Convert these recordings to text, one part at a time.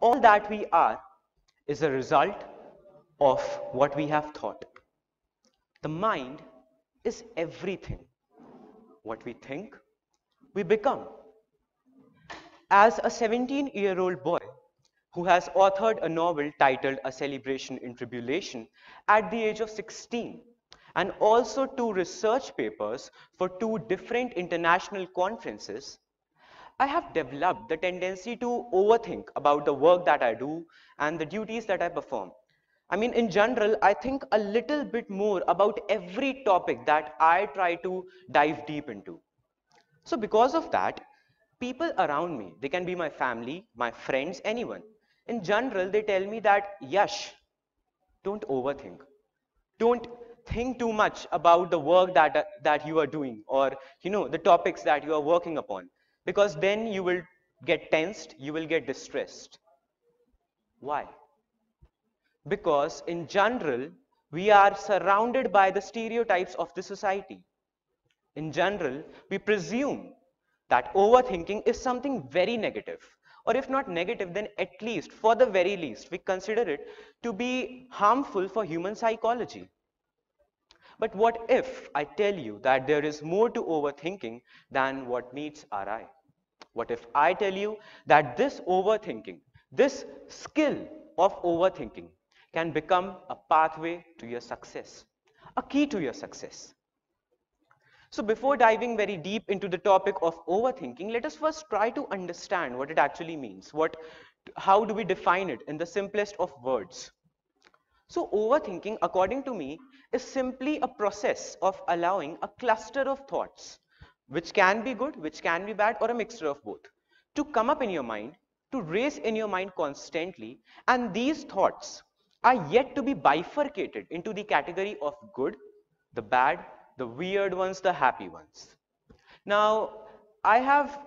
all that we are is a result of what we have thought. The mind is everything. What we think, we become. As a 17-year-old boy who has authored a novel titled A Celebration in Tribulation at the age of 16, and also 2 research papers for 2 different international conferences, I have developed the tendency to overthink about the work that I do and the duties that I perform. I mean, in general, I think a little bit more about every topic that I try to dive deep into. So because of that, people around me, they can be my family, my friends, anyone. In general, they tell me that, Yash, don't overthink. Don't think too much about the work that you are doing, or the topics that you are working upon, because then you will get tensed, you will get distressed. Why? Because in general, we are surrounded by the stereotypes of the society. In general, we presume that overthinking is something very negative, or if not negative, then at least, for the very least, we consider it to be harmful for human psychology. But what if I tell you that there is more to overthinking than what meets our eye? What if I tell you that this overthinking, this skill of overthinking, can become a pathway to your success, a key to your success? So before diving very deep into the topic of overthinking, let us first try to understand what it actually means. How do we define it in the simplest of words? So overthinking, according to me, is simply a process of allowing a cluster of thoughts, which can be good, which can be bad, or a mixture of both, to come up in your mind, to race in your mind constantly, and these thoughts are yet to be bifurcated into the category of good, the bad, the weird ones, the happy ones. Now, I have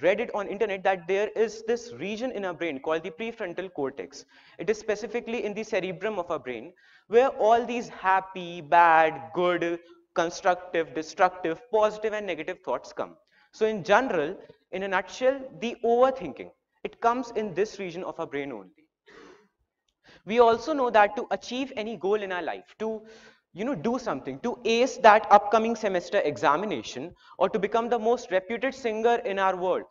read it on internet that there is this region in our brain called the prefrontal cortex. It is specifically in the cerebrum of our brain, where all these happy, bad, good, constructive, destructive, positive and negative thoughts come. So in general, in a nutshell, the overthinking, it comes in this region of our brain only. We also know that to achieve any goal in our life, to do something, to ace that upcoming semester examination, or to become the most reputed singer in our world,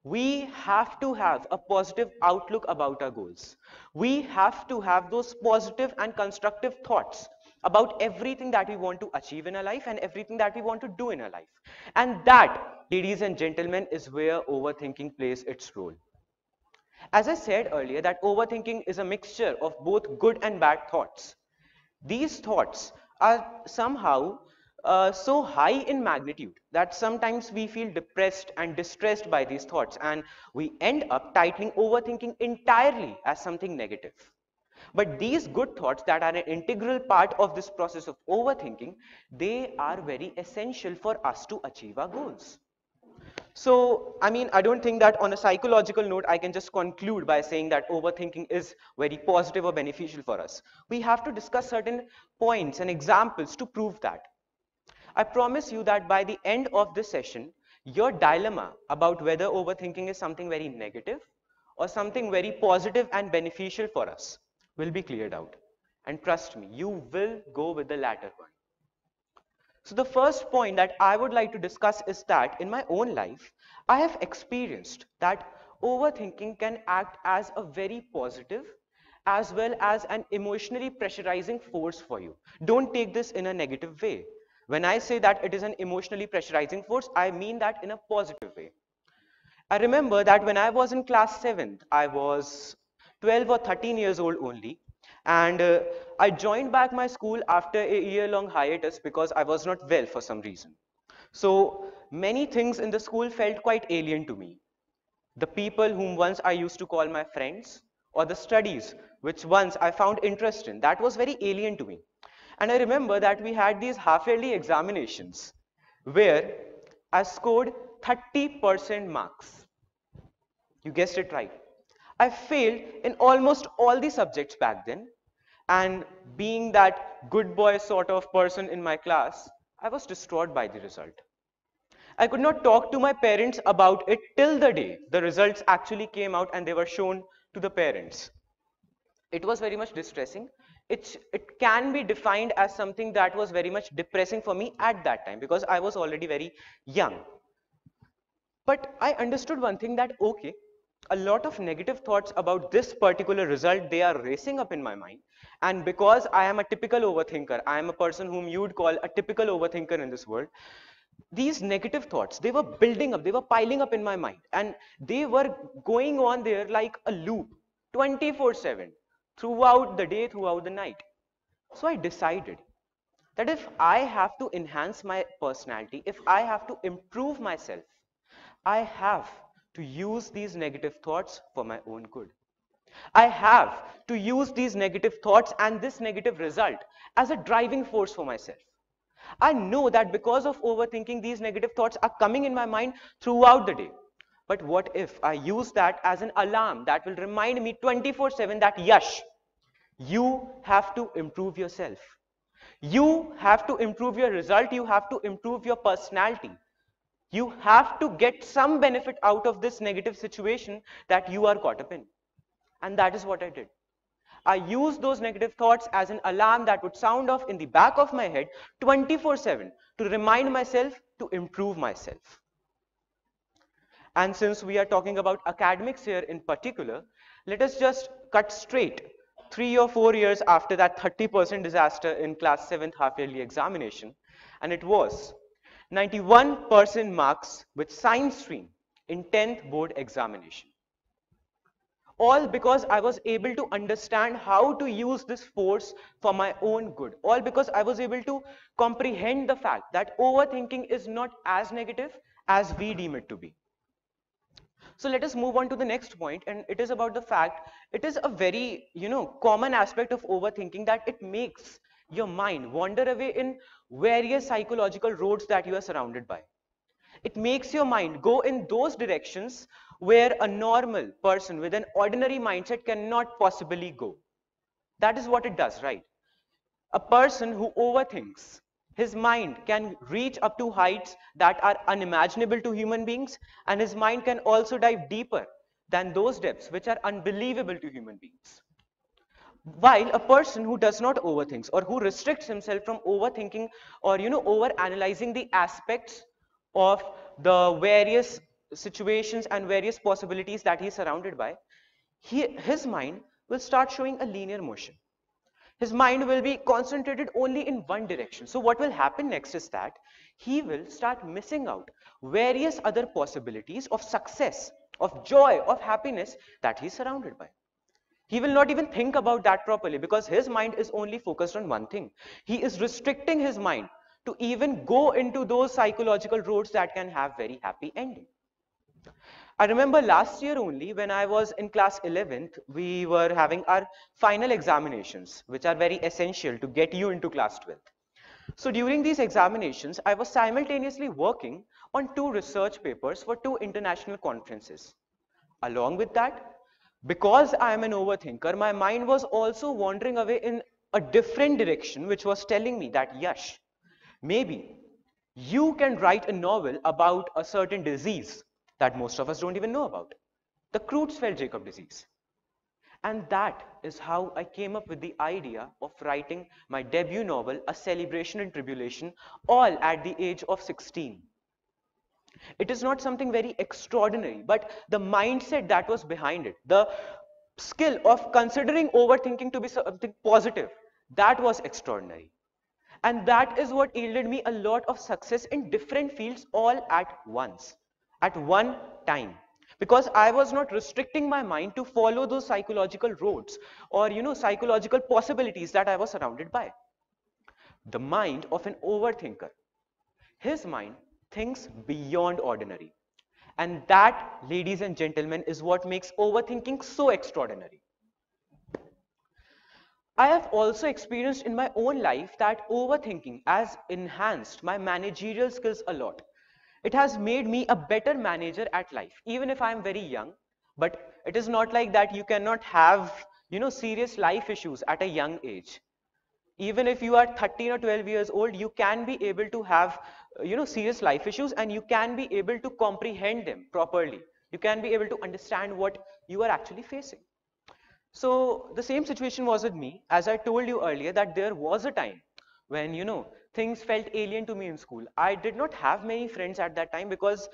we have to have a positive outlook about our goals. We have to have those positive and constructive thoughts about everything that we want to achieve in our life and everything that we want to do in our life. And that, ladies and gentlemen, is where overthinking plays its role. As I said earlier, that overthinking is a mixture of both good and bad thoughts. These thoughts are somehow so high in magnitude that sometimes we feel depressed and distressed by these thoughts, and we end up titling overthinking entirely as something negative. But these good thoughts that are an integral part of this process of overthinking, they are very essential for us to achieve our goals. So, I mean, I don't think that on a psychological note, I can just conclude by saying that overthinking is very positive or beneficial for us. We have to discuss certain points and examples to prove that. I promise you that by the end of this session, your dilemma about whether overthinking is something very negative or something very positive and beneficial for us will be cleared out. And trust me, you will go with the latter one. So the first point that I would like to discuss is that in my own life, I have experienced that overthinking can act as a very positive as well as an emotionally pressurizing force for you. Don't take this in a negative way. When I say that it is an emotionally pressurizing force, I mean that in a positive way. I remember that when I was in class 7th, I was 12 or 13 years old only. And I joined back my school after a year-long hiatus because I was not well for some reason. So many things in the school felt quite alien to me. The people whom once I used to call my friends, or the studies which once I found interest in, that was very alien to me. And I remember that we had these half-yearly examinations where I scored 30% marks. You guessed it right. I failed in almost all the subjects back then, and being that good boy sort of person in my class, I was distraught by the result. I could not talk to my parents about it till the day the results actually came out and they were shown to the parents. It was very much distressing. It can be defined as something that was very much depressing for me at that time because I was already very young. But I understood one thing, that okay, a lot of negative thoughts about this particular result, they are racing up in my mind. And because I am a typical overthinker, I am a person whom you would call a typical overthinker in this world, these negative thoughts, they were building up, they were piling up in my mind, and they were going on there like a loop 24/7 throughout the day, throughout the night. So I decided that if I have to enhance my personality, if I have to improve myself, I have to use these negative thoughts for my own good. I have to use these negative thoughts and this negative result as a driving force for myself. I know that because of overthinking, these negative thoughts are coming in my mind throughout the day. But what if I use that as an alarm that will remind me 24/7 that Yash, you have to improve yourself. You have to improve your result. You have to improve your personality. You have to get some benefit out of this negative situation that you are caught up in. And that is what I did. I used those negative thoughts as an alarm that would sound off in the back of my head 24/7 to remind myself to improve myself. And since we are talking about academics here in particular, let us just cut straight 3 or 4 years after that 30% disaster in class 7th half-yearly examination, and it was 91% marks with science stream in 10th board examination. All because I was able to understand how to use this force for my own good. All because I was able to comprehend the fact that overthinking is not as negative as we deem it to be. So let us move on to the next point, and it is about the fact it is a very, common aspect of overthinking that it makes your mind wander away in various psychological roads that you are surrounded by. It makes your mind go in those directions where a normal person with an ordinary mindset cannot possibly go. That is what it does, right? A person who overthinks, his mind can reach up to heights that are unimaginable to human beings, and his mind can also dive deeper than those depths which are unbelievable to human beings. While a person who does not overthink or who restricts himself from overthinking or over analyzing the aspects of the various situations and various possibilities that he is surrounded by, his mind will start showing a linear motion. His mind will be concentrated only in one direction. So what will happen next is that he will start missing out various other possibilities of success, of joy, of happiness that he is surrounded by. He will not even think about that properly because his mind is only focused on one thing. He is restricting his mind to even go into those psychological roads that can have very happy ending. I remember last year only when I was in class 11th, we were having our final examinations, which are very essential to get you into class 12th. So during these examinations, I was simultaneously working on 2 research papers for 2 international conferences. Along with that, because I am an overthinker, my mind was also wandering away in a different direction, which was telling me that, Yash, maybe you can write a novel about a certain disease that most of us don't even know about, the Creutzfeldt-Jakob disease. And that is how I came up with the idea of writing my debut novel, A Celebration in Tribulation, all at the age of 16. It is not something very extraordinary, but the mindset that was behind it, the skill of considering overthinking to be something positive, that was extraordinary. And that is what yielded me a lot of success in different fields all at once, at one time. Because I was not restricting my mind to follow those psychological roads or psychological possibilities that I was surrounded by. The mind of an overthinker, his mind thinks beyond ordinary. And that, ladies and gentlemen, is what makes overthinking so extraordinary. I have also experienced in my own life that overthinking has enhanced my managerial skills a lot. It has made me a better manager at life, even if I am very young. But it is not like that you cannot have, serious life issues at a young age. Even if you are 13 or 12 years old, you can be able to have, serious life issues, and you can be able to comprehend them properly. You can be able to understand what you are actually facing. So the same situation was with me. As I told you earlier, that there was a time when, things felt alien to me in school. I did not have many friends at that time because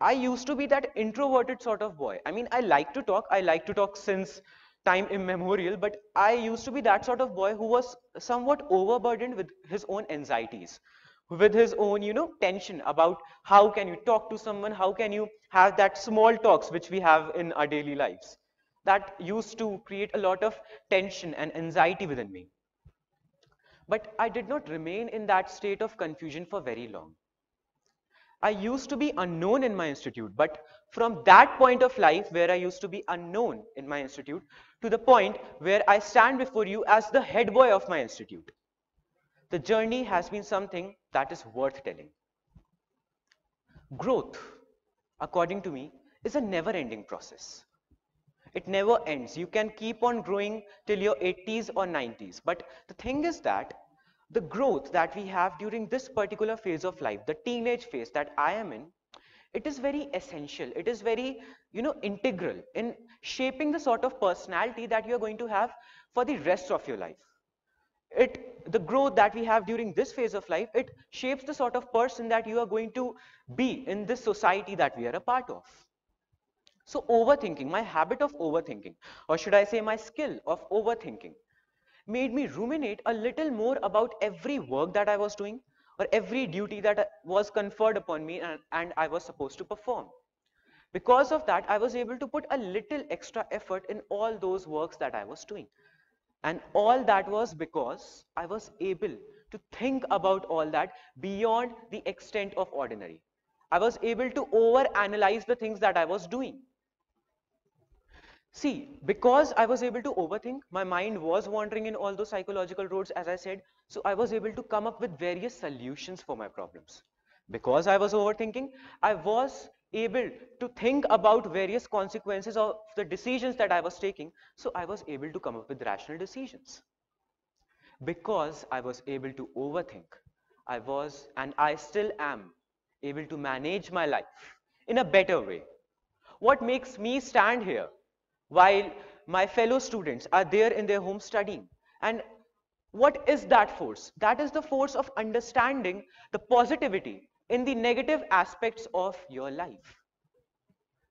I used to be that introverted sort of boy. I mean, I like to talk. I like to talk since time immemorial, but I used to be that sort of boy who was somewhat overburdened with his own anxieties, with his own, tension about how can you talk to someone, how can you have that small talks which we have in our daily lives. That used to create a lot of tension and anxiety within me. But I did not remain in that state of confusion for very long. I used to be unknown in my institute, but from that point of life where I used to be unknown in my institute to the point where I stand before you as the head boy of my institute, the journey has been something that is worth telling. Growth, according to me, is a never-ending process. It never ends. You can keep on growing till your 80s or 90s. But the thing is that the growth that we have during this particular phase of life, the teenage phase that I am in, it is very essential. It is very, integral in shaping the sort of personality that you are going to have for the rest of your life. The growth that we have during this phase of life, it shapes the sort of person that you are going to be in this society that we are a part of. So overthinking, my habit of overthinking, or should I say my skill of overthinking, made me ruminate a little more about every work that I was doing or every duty that was conferred upon me and I was supposed to perform. Because of that, I was able to put a little extra effort in all those works that I was doing. And all that was because I was able to think about all that beyond the extent of ordinary. I was able to overanalyze the things that I was doing. See, because I was able to overthink, my mind was wandering in all those psychological roads, as I said, so I was able to come up with various solutions for my problems. Because I was overthinking, I was able to think about various consequences of the decisions that I was taking, so I was able to come up with rational decisions. Because I was able to overthink, I was, and I still am, able to manage my life in a better way. What makes me stand here while my fellow students are there in their home studying? And what is that force? That is the force of understanding the positivity in the negative aspects of your life.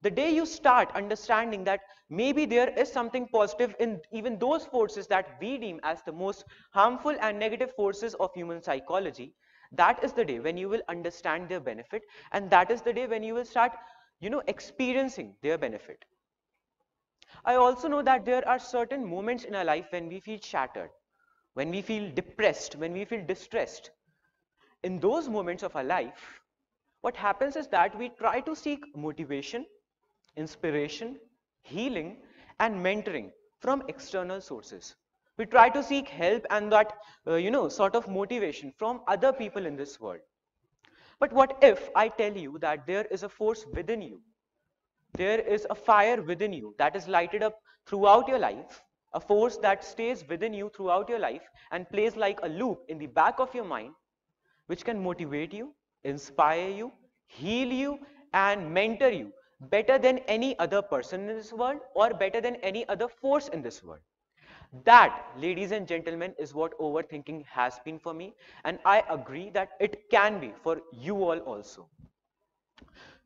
The day you start understanding that maybe there is something positive in even those forces that we deem as the most harmful and negative forces of human psychology, that is the day when you will understand their benefit, and that is the day when you will start, experiencing their benefit. I also know that there are certain moments in our life when we feel shattered, when we feel depressed, when we feel distressed. In those moments of our life, what happens is that we try to seek motivation, inspiration, healing, and mentoring from external sources. We try to seek help and that, sort of motivation from other people in this world. But what if I tell you that there is a force within you? There is a fire within you that is lighted up throughout your life, a force that stays within you throughout your life and plays like a loop in the back of your mind, which can motivate you, inspire you, heal you, and mentor you better than any other person in this world or better than any other force in this world. That, ladies and gentlemen, is what overthinking has been for me, and I agree that it can be for you all also.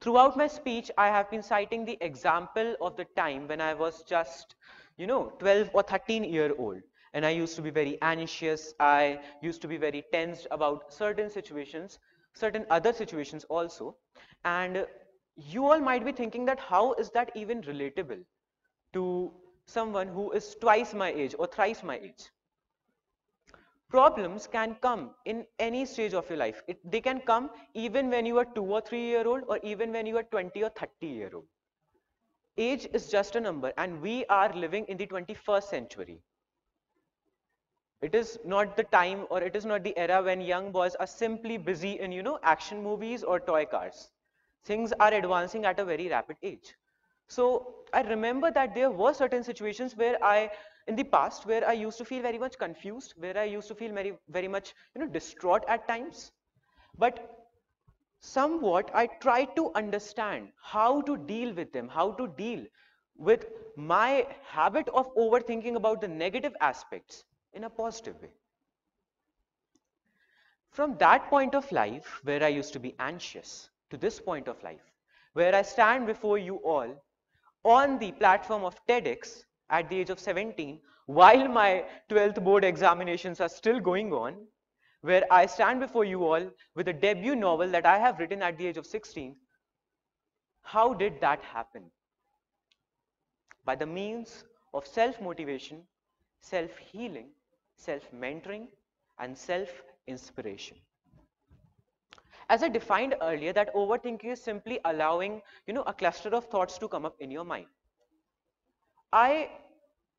Throughout my speech, I have been citing the example of the time when I was just, 12 or 13-year-old. And I used to be very anxious. I used to be very tensed about certain situations, certain other situations also. And you all might be thinking that how is that even relatable to someone who is twice my age or thrice my age? Problems can come in any stage of your life. They can come even when you are 2 or 3-year-old or even when you are 20 or 30-year-old. Age is just a number and we are living in the 21st century. It is not the time or it is not the era when young boys are simply busy in, action movies or toy cars. Things are advancing at a very rapid age. So I remember that there were certain situations where in the past, where I used to feel very much confused, where I used to feel very, very much, distraught at times. But somewhat, I tried to understand how to deal with them, how to deal with my habit of overthinking about the negative aspects in a positive way. From that point of life where I used to be anxious to this point of life where I stand before you all on the platform of TEDx at the age of 17 while my 12th board examinations are still going on, where I stand before you all with a debut novel that I have written at the age of 16. How did that happen? By the means of self-motivation, self-healing, self-mentoring, and self-inspiration. As I defined earlier, that overthinking is simply allowing, a cluster of thoughts to come up in your mind. I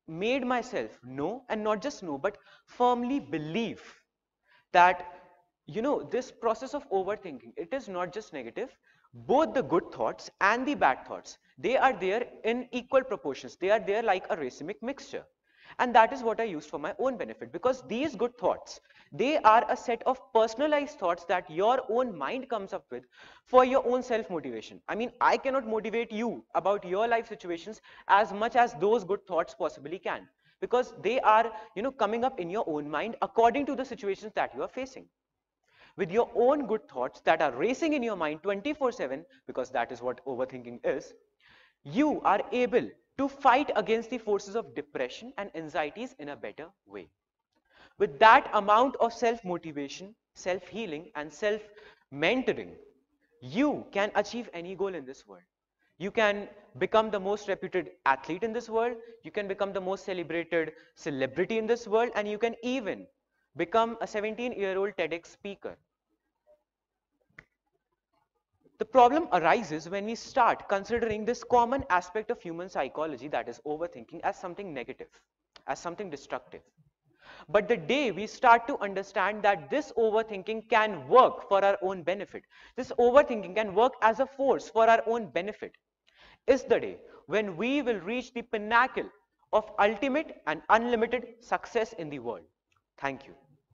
made myself know, and not just know, but firmly believe that, this process of overthinking, it is not just negative. Both the good thoughts and the bad thoughts, they are there in equal proportions. They are there like a racemic mixture. And that is what I used for my own benefit, because these good thoughts, they are a set of personalized thoughts that your own mind comes up with for your own self-motivation. I mean, I cannot motivate you about your life situations as much as those good thoughts possibly can, because they are, coming up in your own mind according to the situations that you are facing. With your own good thoughts that are racing in your mind 24/7, because that is what overthinking is, you are able to fight against the forces of depression and anxieties in a better way. With that amount of self-motivation, self-healing, and self-mentoring, you can achieve any goal in this world. You can become the most reputed athlete in this world, you can become the most celebrated celebrity in this world, and you can even become a 17-year-old TEDx speaker. The problem arises when we start considering this common aspect of human psychology, that is overthinking, as something negative, as something destructive. But the day we start to understand that this overthinking can work for our own benefit, this overthinking can work as a force for our own benefit, is the day when we will reach the pinnacle of ultimate and unlimited success in the world. Thank you.